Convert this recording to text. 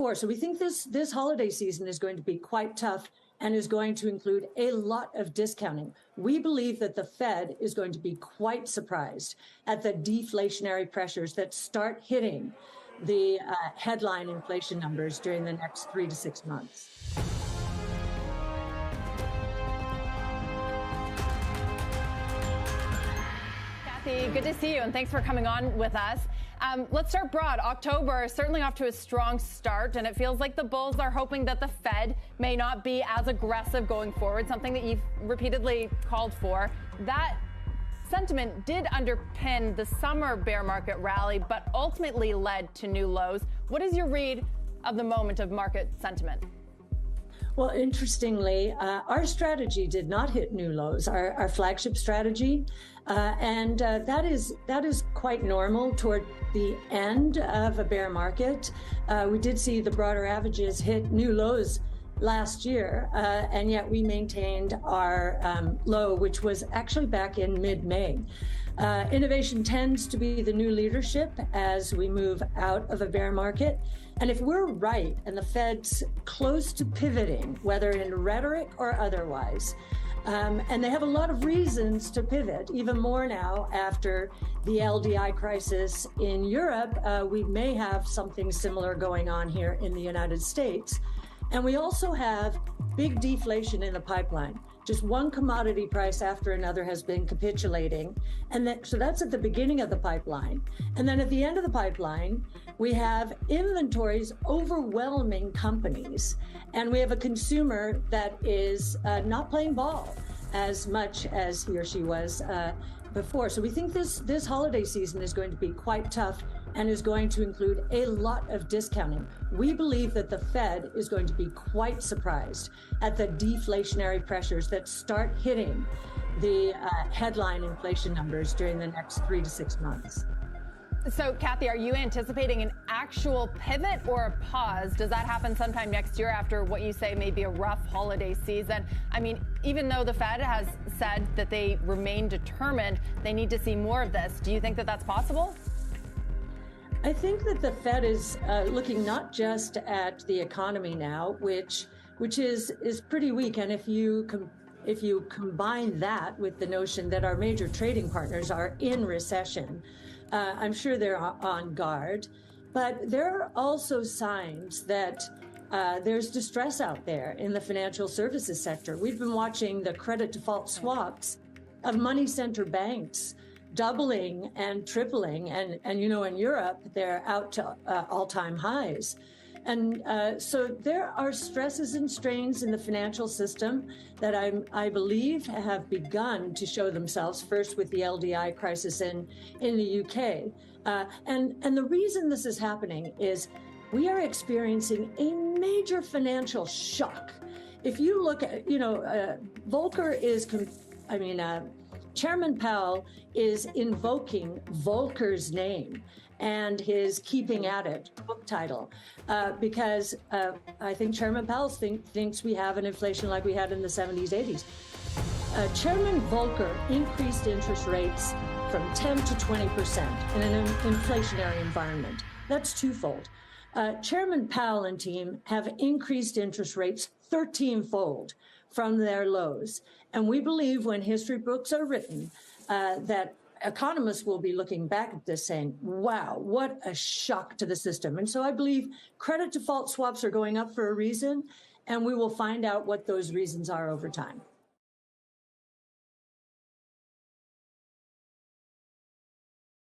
So we think this holiday season is going to be quite tough and is going to include a lot of discounting. We believe that the Fed is going to be quite surprised at the deflationary pressures that start hitting the headline inflation numbers during the next 3 to 6 months. Cathie, good to see you, and thanks for coming on with us. Let's start broad. October is certainly off to a strong start, and it feels like the bulls are hoping that the Fed may not be as aggressive going forward, something that you've repeatedly called for. That sentiment did underpin the summer bear market rally, but ultimately led to new lows. What is your read of the moment of market sentiment? Well, interestingly, our strategy did not hit new lows, our flagship strategy, and that is quite normal toward the end of a bear market. We did see the broader averages hit new lows last year, and yet we maintained our low, which was actually back in mid-May. Innovation tends to be the new leadership as we move out of a bear market. And if we're right and the Fed's close to pivoting, whether in rhetoric or otherwise, and they have a lot of reasons to pivot, even more now after the LDI crisis in Europe, we may have something similar going on here in the United States. And we also have big deflation in the pipeline. Just one commodity price after another has been capitulating. So that's at the beginning of the pipeline. And then at the end of the pipeline, we have inventories overwhelming companies. And we have a consumer that is not playing ball as much as he or she was before. So we think this holiday season is going to be quite tough and is going to include a lot of discounting. We believe that the Fed is going to be quite surprised at the deflationary pressures that start hitting the headline inflation numbers during the next 3 to 6 months. So, Cathie, are you anticipating an actual pivot or a pause? Does that happen sometime next year after what you say may be a rough holiday season? I mean, even though the Fed has said that they remain determined, they need to see more of this. Do you think that that's possible? I think that the Fed is looking not just at the economy now, which is pretty weak, and if you combine that with the notion that our major trading partners are in recession, I'm sure they're on guard. But there are also signs that there's distress out there in the financial services sector. We've been watching the credit default swaps of money center banks doubling and tripling, and in Europe they're out to all-time highs. And so there are stresses and strains in the financial system that I believe have begun to show themselves, first with the LDI crisis in the UK. And the reason this is happening is we are experiencing a major financial shock. If you look at, Volcker is, Chairman Powell is invoking Volcker's name and his Keeping at It book title, because I think Chairman Powell thinks we have an inflation like we had in the 70s, 80s. Chairman Volcker increased interest rates from 10 to 20% in an inflationary environment. That's twofold. Chairman Powell and team have increased interest rates 13-fold from their lows. And we believe when history books are written, that economists will be looking back at this saying, wow, what a shock to the system. And so I believe credit default swaps are going up for a reason, and we will find out what those reasons are over time.